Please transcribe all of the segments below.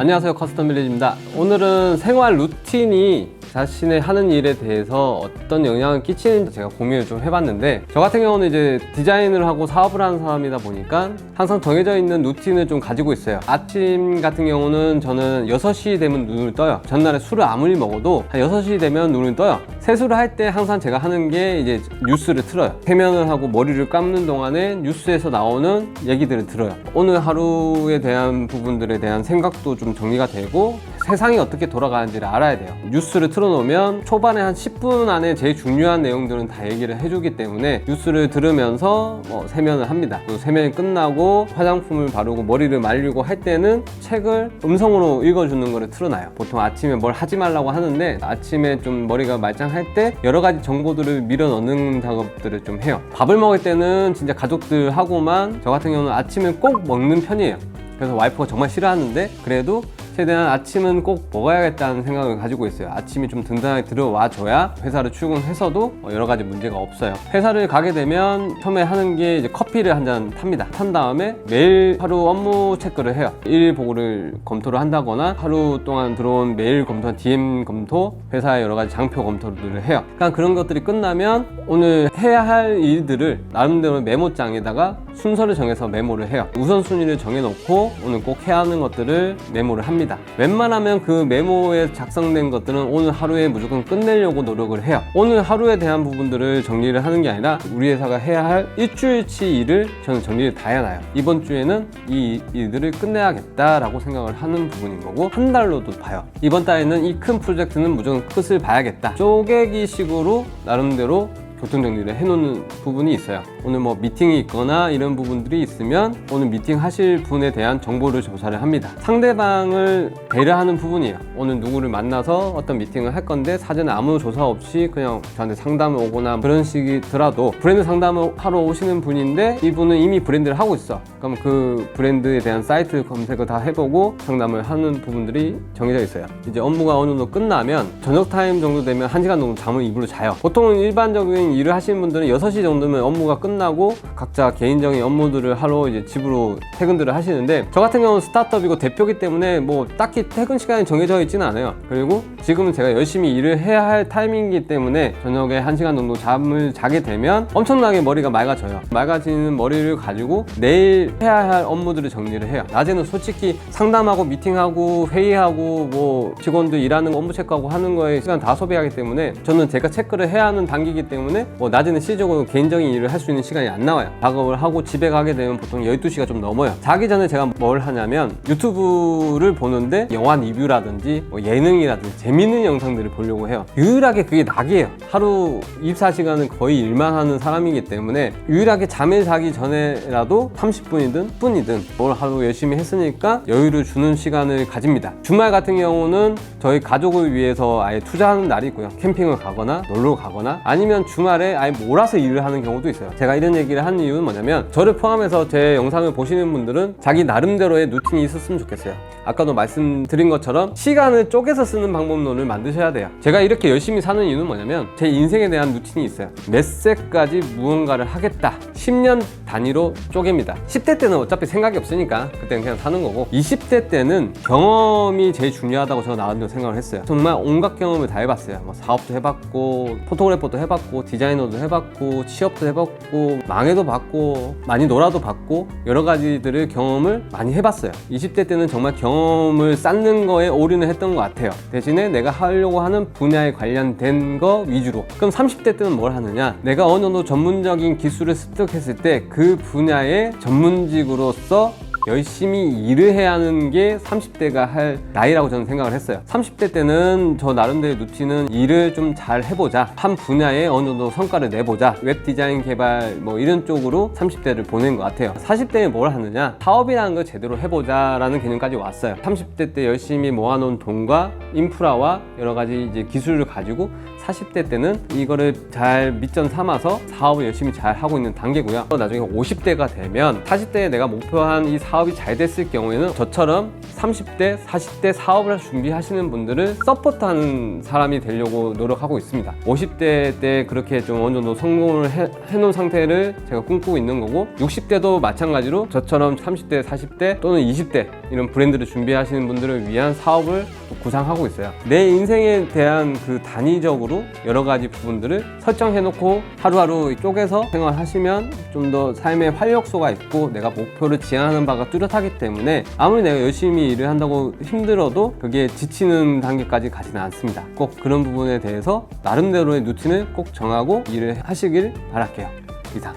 안녕하세요, 커스텀 빌리지입니다. 오늘은 생활 루틴이 자신의 하는 일에 대해서 어떤 영향을 끼치는지 제가 고민을 좀 해봤는데, 저 같은 경우는 이제 디자인을 하고 사업을 하는 사람이다 보니까 항상 정해져 있는 루틴을 좀 가지고 있어요. 아침 같은 경우는 저는 6시 되면 눈을 떠요. 전날에 술을 아무리 먹어도 한 6시 되면 눈을 떠요. 세수를 할 때 항상 제가 하는 게 이제 뉴스를 틀어요. 세면을 하고 머리를 감는 동안에 뉴스에서 나오는 얘기들을 들어요. 오늘 하루에 대한 부분들에 대한 생각도 좀 정리가 되고 세상이 어떻게 돌아가는지를 알아야 돼요. 뉴스를 틀어놓으면 초반에 한 10분 안에 제일 중요한 내용들은 다 얘기를 해주기 때문에 뉴스를 들으면서 세면을 합니다. 또 세면이 끝나고 화장품을 바르고 머리를 말리고 할 때는 책을 음성으로 읽어주는 거를 틀어놔요. 보통 아침에 뭘 하지 말라고 하는데 아침에 좀 머리가 말짱할 때 여러 가지 정보들을 밀어 넣는 작업들을 좀 해요. 밥을 먹을 때는 진짜 가족들하고만, 저 같은 경우는 아침을 꼭 먹는 편이에요. 그래서 와이프가 정말 싫어하는데 그래도 최대한 아침은 꼭 먹어야겠다는 생각을 가지고 있어요. 아침이 좀 든든하게 들어와 줘야 회사를 출근해서도 여러 가지 문제가 없어요. 회사를 가게 되면 처음에 하는 게 이제 커피를 한 잔 탑니다. 탄 다음에 매일 하루 업무 체크를 해요. 일 보고를 검토를 한다거나 하루 동안 들어온 메일 검토, DM 검토, 회사의 여러 가지 장표 검토를 해요. 그러니까 그런 것들이 끝나면 오늘 해야 할 일들을 나름대로 메모장에다가 순서를 정해서 메모를 해요. 우선순위를 정해놓고 오늘 꼭 해야 하는 것들을 메모를 합니다. 웬만하면 그 메모에 작성된 것들은 오늘 하루에 무조건 끝내려고 노력을 해요. 오늘 하루에 대한 부분들을 정리를 하는 게 아니라 우리 회사가 해야 할 일주일치 일을 저는 정리를 다 해놔요. 이번 주에는 이 일들을 끝내야겠다라고 생각을 하는 부분인 거고, 한 달로도 봐요. 이번 달에는 이 큰 프로젝트는 무조건 끝을 봐야겠다. 쪼개기 식으로 나름대로 교통정리를 해놓는 부분이 있어요. 오늘 뭐 미팅이 있거나 이런 부분들이 있으면 오늘 미팅 하실 분에 대한 정보를 조사를 합니다. 상대방을 배려하는 부분이에요. 오늘 누구를 만나서 어떤 미팅을 할 건데 사전에 아무 조사 없이 그냥 저한테 상담을 오거나 그런 식이더라도 브랜드 상담을 하러 오시는 분인데 이분은 이미 브랜드를 하고 있어. 그럼 그 브랜드에 대한 사이트 검색을 다 해보고 상담을 하는 부분들이 정해져 있어요. 이제 업무가 어느 정도 끝나면 저녁 타임 정도 되면 1시간 정도 잠을 이불로 자요. 보통은 일반적인 일을 하시는 분들은 6시 정도면 업무가 끝나고 각자 개인적인 업무들을 하러 이제 집으로 퇴근들을 하시는데, 저 같은 경우는 스타트업이고 대표기 때문에 뭐 딱히 퇴근 시간이 정해져 있지는 않아요. 그리고 지금은 제가 열심히 일을 해야 할 타이밍이기 때문에 저녁에 1시간 정도 잠을 자게 되면 엄청나게 머리가 맑아져요. 맑아지는 머리를 가지고 내일 해야 할 업무들을 정리를 해요. 낮에는 솔직히 상담하고 미팅하고 회의하고 뭐 직원들 일하는 거 업무 체크하고 하는 거에 시간 다 소비하기 때문에 저는 제가 체크를 해야 하는 단계이기 때문에 낮에는 실질적으로 개인적인 일을 할 수 있는 시간이 안 나와요. 작업을 하고 집에 가게 되면 보통 12시가 좀 넘어요. 자기 전에 제가 뭘 하냐면 유튜브를 보는데 영화 리뷰라든지 뭐 예능이라든지 재밌는 영상들을 보려고 해요. 유일하게 그게 낙이에요. 하루 24시간은 거의 일만 하는 사람이기 때문에 유일하게 잠을 자기 전에라도 30분이든 분이든 뭘 하루 열심히 했으니까 여유를 주는 시간을 가집니다. 주말 같은 경우는 저희 가족을 위해서 아예 투자하는 날이 있고요. 캠핑을 가거나 놀러 가거나 아니면 주말에 아예 몰아서 일을 하는 경우도 있어요. 제가 이런 얘기를 하는 이유는 뭐냐면 저를 포함해서 제 영상을 보시는 분들은 자기 나름대로의 루틴이 있었으면 좋겠어요. 아까도 말씀드린 것처럼 시간을 쪼개서 쓰는 방법론을 만드셔야 돼요. 제가 이렇게 열심히 사는 이유는 뭐냐면 제 인생에 대한 루틴이 있어요. 몇 세까지 무언가를 하겠다. 10년 단위로 쪼갭니다. 10대 때는 어차피 생각이 없으니까 그때는 그냥 사는 거고, 20대 때는 경험이 제일 중요하다고 저는 나름대로 생각을 했어요. 정말 온갖 경험을 다 해봤어요. 뭐 사업도 해봤고 포토그래퍼도 해봤고 디자이너도 해봤고 취업도 해봤고 망해도 봤고 많이 놀아도 봤고 여러 가지들을 경험을 많이 해봤어요. 20대 때는 정말 경험을 쌓는 거에 올인을 했던 것 같아요. 대신에 내가 하려고 하는 분야에 관련된 거 위주로. 그럼 30대 때는 뭘 하느냐, 내가 어느 정도 전문적인 기술을 습득했을 때 그 분야의 전문직으로서 열심히 일을 해야 하는 게 30대가 할 나이라고 저는 생각을 했어요. 30대 때는 저 나름대로 루틴은 일을 좀 잘 해보자, 한 분야에 어느 정도 성과를 내보자, 웹 디자인 개발 뭐 이런 쪽으로 30대를 보낸 것 같아요. 40대에 뭘 하느냐, 사업이라는 걸 제대로 해보자 라는 개념까지 왔어요. 30대 때 열심히 모아놓은 돈과 인프라와 여러 가지 이제 기술을 가지고 40대 때는 이거를 잘 밑전 삼아서 사업을 열심히 잘 하고 있는 단계고요. 나중에 50대가 되면 40대에 내가 목표한 이 사업이 잘 됐을 경우에는 저처럼 30대, 40대 사업을 준비하시는 분들을 서포트하는 사람이 되려고 노력하고 있습니다. 50대 때 그렇게 좀 어느 정도 성공을 해놓은 상태를 제가 꿈꾸고 있는 거고, 60대도 마찬가지로 저처럼 30대, 40대 또는 20대 이런 브랜드를 준비하시는 분들을 위한 사업을 구상하고 있어요. 내 인생에 대한 그 단위적으로 여러 가지 부분들을 설정해놓고 하루하루 쪼개서 생활하시면 좀 더 삶의 활력소가 있고 내가 목표를 지향하는 바가 뚜렷하기 때문에 아무리 내가 열심히 일을 한다고 힘들어도 그게 지치는 단계까지 가지는 않습니다. 꼭 그런 부분에 대해서 나름대로의 루틴을 꼭 정하고 일을 하시길 바랄게요. 이상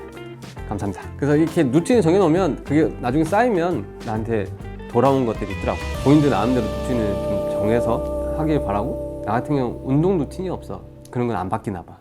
감사합니다. 그래서 이렇게 루틴을 정해놓으면 그게 나중에 쌓이면 나한테 돌아온 것들이 있더라고. 본인들 나름대로 루틴을 좀 정해서 하길 바라고, 나 같은 경우 운동 루틴이 없어. 그런 건 안 바뀌나 봐.